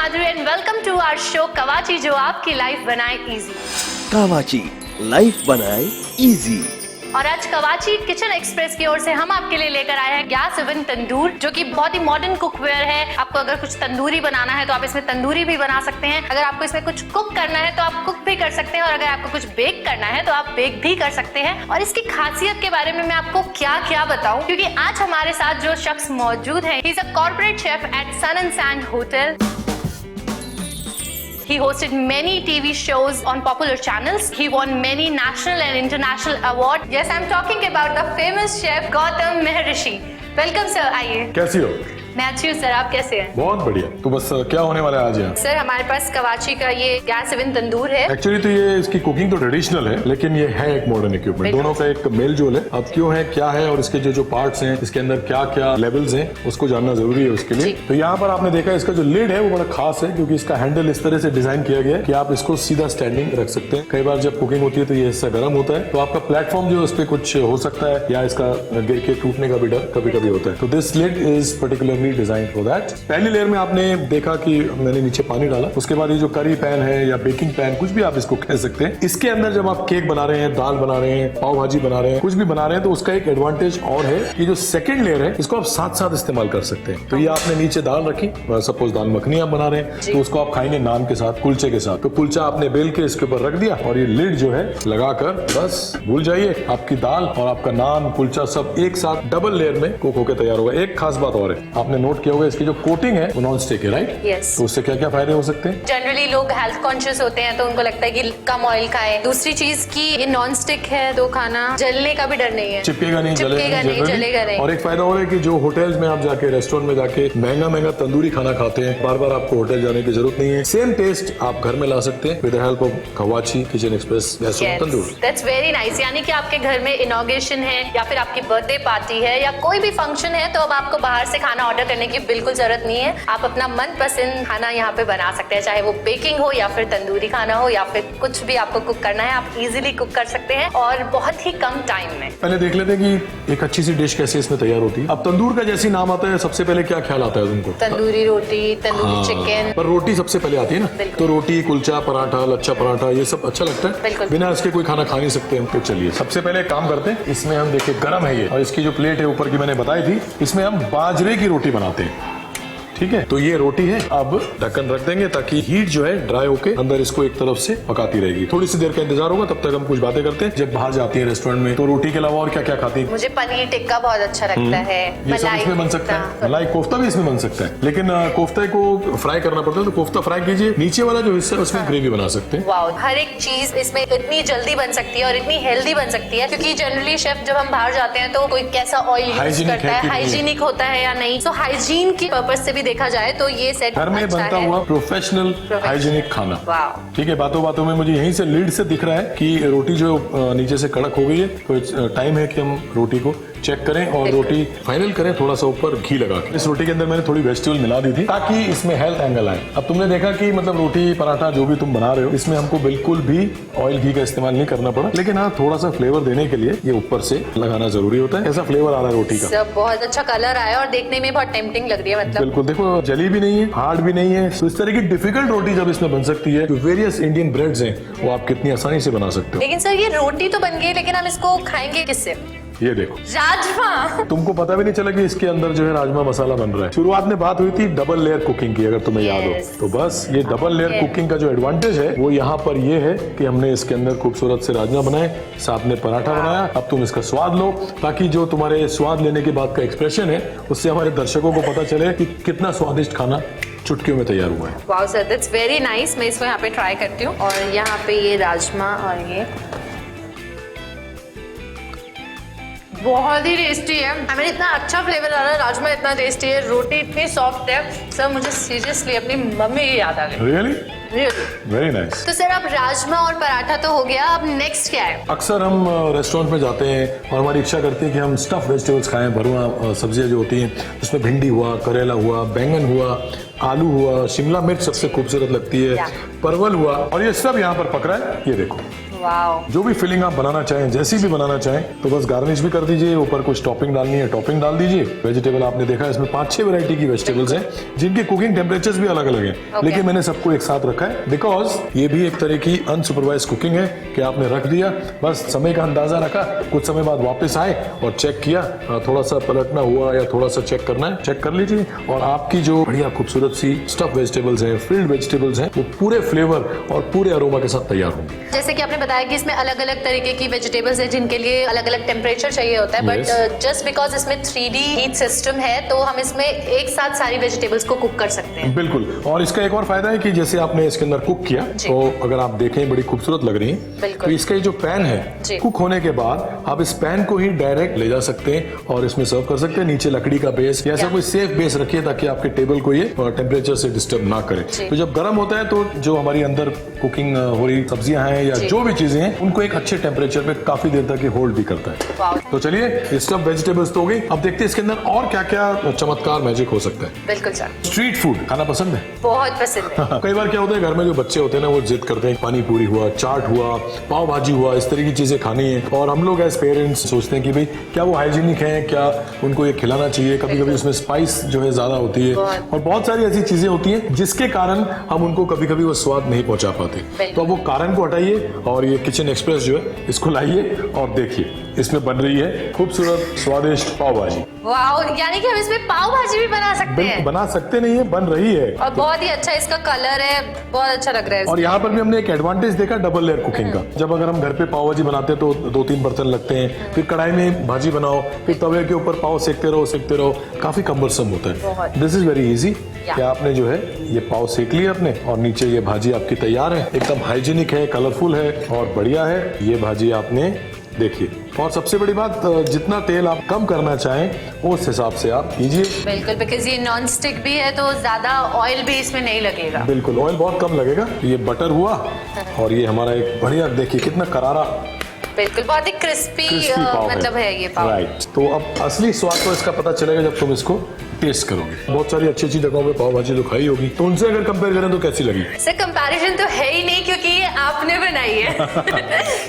Madhuri and welcome to our show Kawachi जो आपकी life बनाए इजी। कावाची लाइफ बनाए इजी। और आज कवाची किचन एक्सप्रेस की ओर से हम आपके लिए लेकर आए हैं गैस ओवन तंदूर, जो कि बहुत ही मॉडर्न कुकवेयर है। आपको अगर कुछ तंदूरी बनाना है तो आप इसमें तंदूरी भी बना सकते हैं। अगर आपको इसमें कुछ कुक करना है तो आप कुक भी कर सकते हैं, और अगर आपको कुछ बेक करना है तो आप बेक भी कर सकते हैं। और इसकी खासियत के बारे में मैं आपको क्या क्या बताऊं, क्योंकि आज हमारे साथ जो शख्स मौजूद है, he is a corporate chef at Sun and Sand hotel. He hosted many TV shows on popular channels. He won many national and international awards. Yes, I'm talking about the famous chef Gautam Maharishi. Welcome sir, आइए। कैसी हो? मैं अच्छी हूँ sir, आप कैसे हैं? बहुत बढ़िया। तो बस क्या होने वाला है आज यहाँ? सर हमारे पास कवाची का ये गैस ओवन तंदूर है। एक्चुअली तो ये इसकी कुकिंग तो ट्रेडिशनल है, लेकिन ये है एक मॉडर्न इक्विपमेंट। दोनों का एक मेल जोल है। अब क्यों है, क्या है, और इसके जो पार्ट्स हैं, इसके अंदर क्या क्या लेवल्स हैं, उसको जानना जरूरी है उसके लिए। तो यहाँ पर आपने देखा इसका जो लिड है वो बड़ा खास है, क्योंकि इसका हैंडल इस तरह से डिजाइन किया गया है कि आप इसको सीधा स्टैंडिंग रख सकते हैं। कई बार जब कुकिंग होती है तो ये हिस्सा गर्म होता है, तो आपका प्लेटफॉर्म जो है उस पर कुछ हो सकता है, या इसका गिर के टूटने का भी डर कभी कभी होता है। तो this lid is particularly design for that. पहली लेयर में आपने देखा कि मैंने नीचे पानी डाला, उसके बाद ये जो करी पैन है या बेकिंग पैन, कुछ भी आप इसको कह सकते हैं, इसके अंदर जब आप केक बना रहे हैं, दाल बना रहे हैं, पाव भाजी बना रहे हैं, कुछ भी बना रहे हैं, तो उसका एक एडवांटेज और है कि जो सेकंड लेयर है इसको आप साथ साथ इस्तेमाल कर सकते हैं। तो ये आपने नीचे दाल रखी, सपोज दाल मखनी आप बना रहे हैं, तो उसको आप खाएंगे नान के साथ, कुलचे के साथ। तो कुलचा आपने बेल के इसके ऊपर रख दिया, और ये लिड जो है लगाकर बस भूल जाइए, आपकी दाल और आपका नान कुलचा सब एक साथ डबल लेयर में कुक होकर तैयार होगा। एक खास बात और है, आपने नोट किया होगा इसकी जो कोटिंग है वो नॉन स्टिक है, राइट? यस। तो उससे क्या क्या फायदे हो सकते हैं? जनरली लोग हेल्थ कॉन्शियस होते हैं तो उनको लगता है कि कम ऑयल खाएं। दूसरी चीज की ये नॉन स्टिक है तो खाना जलने का भी डर नहीं है, चिपकेगा नहीं, जलेगा नहीं। और एक फायदा और है कि जो होटल्स में आप जाके रेस्टोरेंट में जाके महंगा तंदूरी खाना खाते हैं, बार बार आपको होटल जाने की जरूरत नहीं है। सेम टेस्ट आप घर में ला सकते हैं with the help of Kawachi kitchen express gas oven tandoor. That's very nice. यानी कि आपके घर में इनॉग्रेशन है या फिर आपकी बर्थडे पार्टी है या कोई भी फंक्शन है, तो अब आपको बाहर से खाना ऑर्डर करने की बिल्कुल जरूरत नहीं है। आप अपना मनपसंद खाना यहाँ पे बना सकते हैं, चाहे वो बेकिंग हो या फिर तंदूरी खाना हो या फिर कुछ भी आपको कुक करना है, आप इजीली कुक कर सकते हैं और बहुत ही कम टाइम में। पहले देख लेते हैं कि एक अच्छी सी डिश कैसे इसमें तैयार होती है। अब तंदूर का जैसे नाम आता है, सबसे पहले क्या ख्याल आता है तुमको? तंदूरी रोटी, तंदूरी चिकन। पर रोटी सबसे पहले आती है ना, तो रोटी, कुलचा, पराठा, लच्छा पराठा, ये सब अच्छा लगता है। बिना इसके कोई खाना खा नहीं सकते हम। तो चलिए सबसे पहले एक काम करते हैं, इसमें हम देखिए गरम है ये, और इसकी जो प्लेट है ऊपर की मैंने बताई थी, इसमें हम बाजरे की रोटी बनाते हैं। ठीक है, तो ये रोटी है। अब ढक्कन रख देंगे ताकि हीट जो है ड्राई होके अंदर इसको एक तरफ से पकाती रहेगी। थोड़ी सी देर का इंतजार होगा, तब तक हम कुछ बातें करते हैं। जब बाहर जाती है रेस्टोरेंट में तो रोटी के अलावा और क्या क्या खाती है? मुझे पनीर टिक्का बहुत अच्छा लगता है। ये सब इसमें बन सकता है। मलाई कोफ्ता भी इसमें बन सकता है, लेकिन कोफ्ते को फ्राई करना पड़ता है, तो कोफ्ता फ्राई कीजिए। नीचे वाला जो हिस्सा है उसमें ग्रेवी बना सकते हैं। वाओ, हर एक चीज इसमें इतनी जल्दी बन सकती है और इतनी हेल्दी बन सकती है, क्योंकि जनरली शेफ जब हम बाहर जाते हैं तो कोई कैसा ऑयल यूज करता है, हाइजीनिक होता है या नहीं। सो हाइजीन की पर्पज से भी देखा जाए तो ये सेट घर में अच्छा बनता हुआ प्रोफेशनल हाइजीनिक खाना। ठीक है, बातों बातों में मुझे यहीं से लीड से दिख रहा है कि रोटी जो नीचे से कड़क हो गई है, तो टाइम है कि हम रोटी को चेक करें और रोटी फाइनल करें थोड़ा सा ऊपर घी लगा के। इस रोटी के अंदर मैंने थोड़ी वेजिटेबल मिला दी थी ताकि इसमें हेल्थ एंगल आए। अब तुमने देखा कि मतलब रोटी पराठा जो भी तुम बना रहे हो, इसमें हमको बिल्कुल भी ऑयल घी का इस्तेमाल नहीं करना पड़ा, लेकिन हाँ थोड़ा सा फ्लेवर देने के लिए ये ऊपर से लगाना जरूरी होता है। ऐसा फ्लेवर आ रहा है रोटी का, बहुत अच्छा कलर आया और देखने में बहुत टेम्पटिंग लग रही है। मतलब बिल्कुल, देखो जली भी नहीं है, हार्ड भी नहीं है। तो इस तरह की डिफिकल्ट रोटी जब इसमें बन सकती है, जो वेरियस इंडियन ब्रेड्स हैं वो आप कितनी आसानी से बना सकते हो। लेकिन सर ये रोटी तो बन गई, लेकिन हम इसको खाएंगे किससे? ये देखो राजमा। तुमको पता भी नहीं चला कि इसके अंदर जो है राजमा मसाला बन रहा है। शुरुआत में बात हुई थी डबल लेयर कुकिंग की, अगर तुम्हें याद हो तो। बस ये डबल लेयर कुकिंग का जो एडवांटेज है वो यहाँ पर ये है कि हमने इसके अंदर खूबसूरत से राजमा बनाए, साथ में पराठा बनाया। अब तुम इसका स्वाद लो, ताकि जो तुम्हारे स्वाद लेने के बाद का एक्सप्रेशन है उससे हमारे दर्शकों को पता चले कि कितना स्वादिष्ट खाना चुटकियों में तैयार हुआ है। Wow sir, that's very nice. मैं इसको यहाँ पे ट्राई करती हूँ। और यहाँ पे ये राजमा, और ये बहुत ही टेस्टी है। हमें इतना अच्छा फ्लेवर आ रहा है, राजमा इतना टेस्टी है, रोटी इतनी सॉफ्ट है। सर मुझे सीरियसली अपनी मम्मी की याद आ गई। रियली? Very nice. तो सर अब राजमा और पराठा तो हो गया, अब नेक्स्ट क्या है? अक्सर हम रेस्टोरेंट में जाते हैं और हमारी इच्छा करती है कि हम स्टफ वेजिटेबल्स खाएं, भरुआ सब्जियां जो होती हैं, उसमें भिंडी हुआ, करेला हुआ, बैंगन हुआ, आलू हुआ, शिमला मिर्च सबसे खूबसूरत लगती है, परवल हुआ, और ये सब यहाँ पर पक रहा है। ये देखो वाओ। जो भी फिलिंग आप बनाना चाहें, जैसी भी बनाना चाहें, तो बस गार्निश भी कर दीजिए, ऊपर कुछ टॉपिंग डालनी है टॉपिंग डाल दीजिए। वेजिटेबल आपने देखा इसमें 5-6 वैरायटी की वेजिटेबल्स हैं, जिनके कुकिंग टेम्परेचर्स भी अलग अलग हैं, लेकिन मैंने सबको एक साथ रखा है बिकॉज ये भी एक तरह की अनसुपरवाइज कुकिंग है कि आपने रख दिया, बस समय का अंदाजा रखा, कुछ समय बाद वापस आए और चेक किया, थोड़ा सा पलटना हुआ या थोड़ा सा चेक करना है, चेक कर लीजिए, और आपकी जो बढ़िया खूबसूरत सी स्टफ वेजिटेबल्स हैं, फिल्ड वेजिटेबल्स हैं, वो पूरे फ्लेवर और पूरे अरोमा के साथ तैयार होंगे। जैसे कि आपने बताया कि इसमें अलग अलग तरीके की वेजिटेबल्स है जिनके लिए अलग अलग टेम्परेचर चाहिए होता है, बट जस्ट बिकॉज इसमें 3D हीट सिस्टम है तो हम इसमें एक साथ सारी वेजिटेबल्स को कुक कर सकते हैं। बिल्कुल, और इसका एक और फायदा है कि जैसे आपने इसके अंदर कुक किया तो अगर आप देखें बड़ी खूबसूरत लग रही है, तो इसका ये जो पैन है कुक होने के बाद आप इस पैन को ही डायरेक्ट ले जा सकते हैं और इसमें सर्व कर सकते हैं। नीचे लकड़ी का बेस या ऐसा कोई सेफ बेस रखिए ताकि आपके टेबल को ये टेम्परेचर से डिस्टर्ब ना करे। तो जब गर्म होता है तो जो हमारी अंदर कुकिंग हो रही सब्जियां हैं या जो भी चीजें हैं उनको एक अच्छे टेम्परेचर पे काफी देर तक होल्ड भी करता है। तो चलिए स्टफ वेजिटेबल्स तो हो गई, अब देखते हैं इसके अंदर और क्या क्या चमत्कार मैजिक हो सकता है। बिल्कुल सर। स्ट्रीट फूड खाना पसंद है? बहुत पसंद है। कई बार क्या होता है घर में जो बच्चे होते हैं ना वो जिद करते हैं, पानी पूरी हुआ, चाट हुआ, पाव भाजी हुआ, इस तरह की चीजें खानी है, और हम लोग एज पेरेंट्स सोचते हैं कि भाई क्या वो हाइजीनिक है, क्या उनको ये खिलाना चाहिए। कभी कभी उसमें स्पाइस जो है ज्यादा होती है और बहुत सारी ऐसी चीजें होती हैं जिसके कारण हम उनको कभी कभी वो स्वाद नहीं पहुंचा पाते। तो अब वो कारण को हटाइए और ये किचन एक्सप्रेस जो है इसको लाइए और देखिए इसमें बन रही है खूबसूरत स्वादिष्ट पाव भाजी। वाओ, यानी कि हम इसमें पाव भाजी भी बना सकते हैं। बना सकते नहीं है, बन रही है, और बहुत ही अच्छा इसका कलर है, बहुत अच्छा लग रहा है। और यहाँ पर भी हमने एक एडवांटेज देखा डबल लेयर कुकिंग का। जब अगर हम घर पे पाव भाजी बनाते हैं तो 2-3 बर्तन लगते हैं, फिर कढ़ाई में भाजी बनाओ, फिर तवे के ऊपर पाव सेकते रहो, काफी कम्बरसम होता है। दिस इज वेरी इजी कि आपने जो है ये पाव सेक लिया अपने और नीचे ये भाजी आपकी तैयार है, एकदम हाइजीनिक है, कलरफुल है और बढ़िया है। ये भाजी आपने देखिए, और सबसे बड़ी बात जितना तेल आप कम करना चाहें उस हिसाब से आप कीजिए। बिल्कुल, बिकॉज ये नॉन स्टिक भी है तो ज्यादा ऑयल भी इसमें नहीं लगेगा। बिल्कुल, ऑयल बहुत कम लगेगा। ये बटर हुआ और ये हमारा एक बढ़िया, देखिए कितना करारा, बिल्कुल बहुत ही क्रिस्पी मतलब है ये पाव। राइट। तो अब असली स्वाद तो इसका पता चलेगा जब तुम इसको टेस्ट करोगे। बहुत सारी अच्छी अच्छी जगहों पे पाव भाजी तो खाई होगी, तो उनसे अगर कंपेयर करें तो कैसी लगी? सर कंपैरिजन तो है ही नहीं क्योंकि ये आपने बनाई है।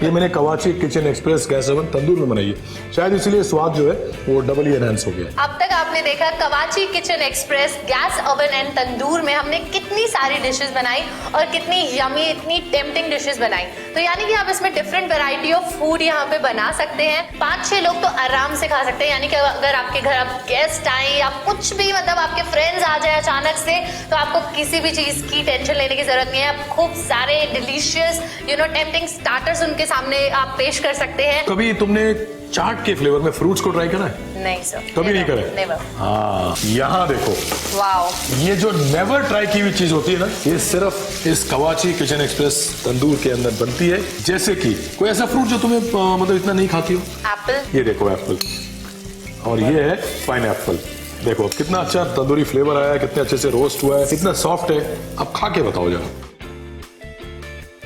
ये मैंने कवाची किचन एक्सप्रेस गैस ओवन तंदूर में बनाई है, शायद इसलिए स्वाद जो है वो डबल ही एनहांस हो गया। अब तक आपने देखा Kawachi kitchen express gas oven and tandoor में हमने कितनी सारी डिशेस बनाई और कितनी यमी, इतनी टेम्पटिंग डिशेस बनाई। तो यानी कि आप इसमें डिफरेंट वैरायटी ऑफ फूड यहाँ पे बना सकते हैं। 5-6 लोग तो आराम से खा सकते हैं। यानी कि अगर आपके घर आप गेस्ट आए या कुछ भी, मतलब आपके फ्रेंड्स आ जाए अचानक से, तो आपको किसी भी चीज की टेंशन लेने की जरूरत नहीं है। आप खूब सारे डिलीशियस टेम्पटिंग स्टार्टर्स उनके सामने आप पेश कर सकते हैं। कभी तुमने चाट के फ्लेवर में फ्रूट्स को ट्राई करा है? नहीं सर, कभी नहीं करा? नेवर। हाँ, यहाँ देखो, वाओ, ये जो नेवर ट्राई की हुई चीज होती है ना, ये सिर्फ इस कवाची किचन एक्सप्रेस तंदूर के अंदर बनती है। जैसे कि कोई ऐसा फ्रूट जो तुम्हें मतलब इतना नहीं खाती हो? एप्पल। ये देखो एप्पल, और ये है पाइनएप्पल। देखो कितना अच्छा तंदूरी फ्लेवर आया है, कितने अच्छे से रोस्ट हुआ है, कितना सॉफ्ट है। अब खा के बताओ जरा,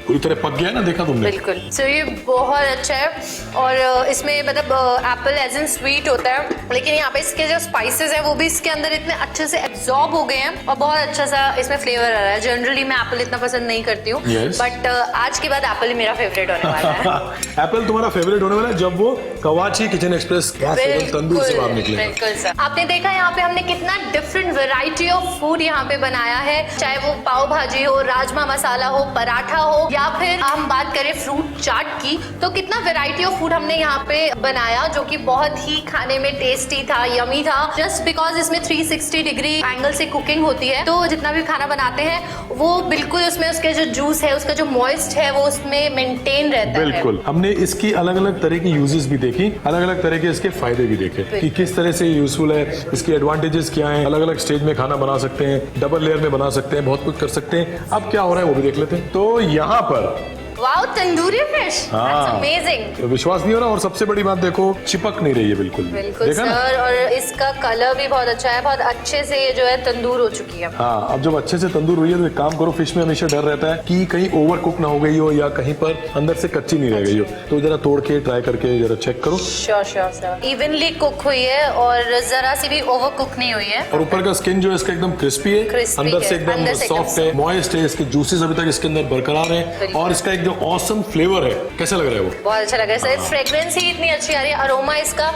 पूरी तरह पक गया ना, देखा तुमने? बिल्कुल सर, ये बहुत अच्छा है। और इसमें मतलब एप्पल एज इन स्वीट होता है, लेकिन यहाँ पे इसके जो स्पाइसेस हैं वो भी इसके अंदर इतने अच्छे से एब्जॉर्ब हो गए हैं और बहुत अच्छा सा इसमें फ्लेवर आ रहा है। जनरली मैं एप्पल इतना पसंद नहीं करती हूँ, बट आज के बाद एप्पल ही मेरा फेवरेट होने वाला है। एप्पल तुम्हारा फेवरेट होने वाला है जब वो कवाची किचन एक्सप्रेस गैस ओवन तंदूर से बाहर निकले। बिल्कुल सर। आपने देखा यहाँ पे हमने कितना डिफरेंट वेराइटी ऑफ फूड यहाँ पे बनाया है, चाहे वो पाव भाजी हो, राजमा मसाला हो, पराठा हो, या फिर हम बात करें फ्रूट चाट की, तो कितना वैरायटी ऑफ फूड हमने यहाँ पे बनाया जो कि बहुत ही खाने में टेस्टी था, यमी था। जस्ट बिकॉज इसमें 360 डिग्री एंगल से कुकिंग होती है, तो जितना भी खाना बनाते हैं वो बिल्कुल उसमें उसके जो जूस है, उसका जो मॉइस्ट है वो उसमें मेंटेन रहता है। बिल्कुल, हमने इसकी अलग अलग तरह की यूजेस भी देखी, अलग अलग तरह के इसके फायदे भी देखे कि किस तरह से यूजफुल है, इसके एडवांटेजेस क्या हैं। अलग अलग स्टेज में खाना बना सकते हैं, डबल लेयर में बना सकते हैं, बहुत कुछ कर सकते हैं। अब क्या हो रहा है वो भी देख लेते हैं। तो यहाँ पर wow, tandoori fish, that's amazing. विश्वास नहीं हो रहा, और सबसे बड़ी बात देखो चिपक नहीं रही है बिल्कुल। बिल्कुल सर, और इसका कलर भी बहुत अच्छा है, बहुत अच्छे से ये जो है तंदूर हो चुकी है। हाँ, अब जब अच्छे से तंदूर हुई है तो एक काम करो, फिश में हमेशा डर रहता है कि कहीं ओवर कुक ना हो गई हो या कहीं पर अंदर से कच्ची नहीं रह गई हो, तो जरा तोड़ के ट्राई करके जरा चेक करो। Sure sure sir, evenly cook हुई है और जरा सी भी ओवर कुक नहीं हुई है। और ऊपर का स्किन जो है इसका एकदम क्रिस्पी है, अंदर से एकदम सॉफ्ट है, मॉइस्ट है, इसके जूसेस अभी तक इसके अंदर बरकरार है, और इसका एक जो जो ऑसम फ्लेवर है, कैसा लग रहा है वो? बहुत अच्छा लग रहा है सर, फ्रेग्रेंस ही इतनी अच्छी आ रही है, अरोमा इसका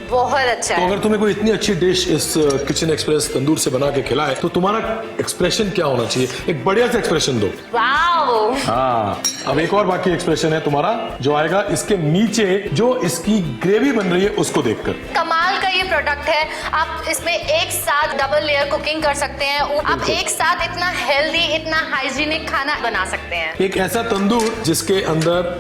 बहुत अच्छा तो है। अगर तुम्हें कोई इतनी अच्छी डिश इस किचन एक्सप्रेस तंदूर से बना के खिलाए तो तुम्हारा एक्सप्रेशन क्या होना चाहिए? एक बढ़िया सा एक्सप्रेशन दो। वाओ। हाँ, अब एक और बाकी एक्सप्रेशन है तुम्हारा जो आएगा इसके नीचे, जो इसकी ग्रेवी बन रही है उसको देखकर। कमाल का ये प्रोडक्ट है, आप इसमें एक साथ डबल लेयर कुकिंग कर सकते हैं, आप एक साथ इतना हेल्दी, इतना हाइजीनिक खाना बना सकते हैं। एक ऐसा तंदूर जिसके अंदर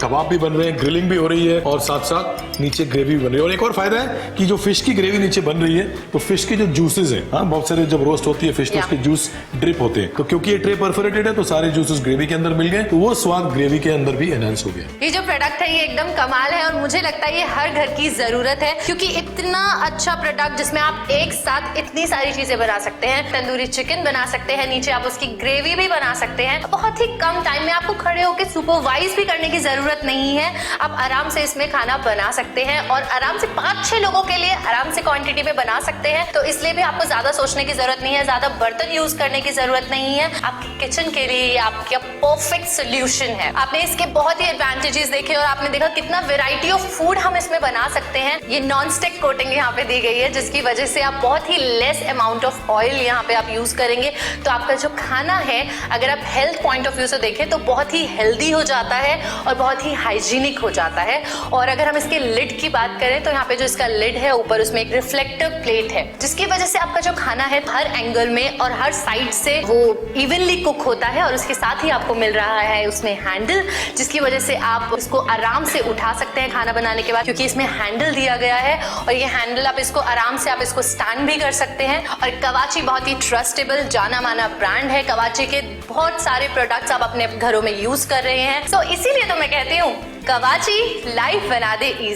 कबाब भी बन रहे हैं, ग्रिलिंग भी हो रही है और साथ साथ नीचे ग्रेवी भी बन रही है। और एक और फायदा है कि जो फिश की ग्रेवी नीचे बन रही है तो फिश के जो जूसेस हैं, हाँ, बहुत सारे जब रोस्ट होती है फिश तो उसके जूस ड्रिप होते हैं, तो क्योंकि ये ट्रे परफोरेटेड है तो सारे जूसेस ग्रेवी के अंदर मिल गए, तो वो स्वाद ग्रेवी के अंदर भी एनहांस हो गया। ये जो प्रोडक्ट है ये एकदम कमाल है और मुझे लगता है ये हर घर की जरूरत है, क्योंकि इतना अच्छा प्रोडक्ट जिसमें आप एक साथ इतनी सारी चीजें बना सकते हैं। तंदूरी चिकन बना सकते हैं, नीचे आप उसकी ग्रेवी भी बना सकते हैं, बहुत ही कम टाइम में। आपको खड़े होकर सुपरवाइज भी करने की जरूरत नहीं है, आप आराम से इसमें खाना बना सकते हैं और आराम से 5-6 लोगों के लिए आराम से क्वांटिटी में बना सकते हैं। तो इसलिए भी आपको ज्यादा सोचने की जरूरत नहीं है, ज्यादा बर्तन यूज करने की जरूरत नहीं है। आपकी किचन के लिए ये आपका परफेक्ट सोल्यूशन है। आपने इसके बहुत ही एडवांटेजेस देखे और आपने देखा कितना वेराइटी ऑफ फूड हम इसमें बना सकते हैं। ये नॉन स्टिक कोटिंग यहाँ पे दी गई है, जिसकी वजह से आप बहुत ही लेस अमाउंट ऑफ ऑयल यहाँ पे आप यूज करेंगे, तो आपका जो खाना है अगर आप हेल्थ पॉइंट ऑफ व्यू से देखें तो बहुत ही हेल्दी हो जाता है और बहुत ही हाइजीनिक हो जाता है। और अगर हम इसके लिड की बात करें तो यहाँ पे जो इसका लिड है ऊपर उसमें एक रिफ्लेक्टिव प्लेट है, जिसकी वजह से आपका जो खाना है हर एंगल में और हर साइड से वो इवनली कुक होता है। और उसके साथ ही आपको मिल रहा है उसमें हैंडल, जिसकी वजह से आप इसको आराम से उठा सकते हैं खाना बनाने के बाद, क्योंकि इसमें हैंडल दिया गया है। और ये हैंडल आप इसको आराम से आप इसको स्टैंड भी कर सकते हैं। और कवाची बहुत ही ट्रस्टेबल जाना माना ब्रांड है, कवाची के बहुत सारे प्रोडक्ट्स आप अपने घरों में यूज कर रहे हैं। सो इसीलिए तो मैं कहती हूँ कवाची लाइफ बना दे इजी।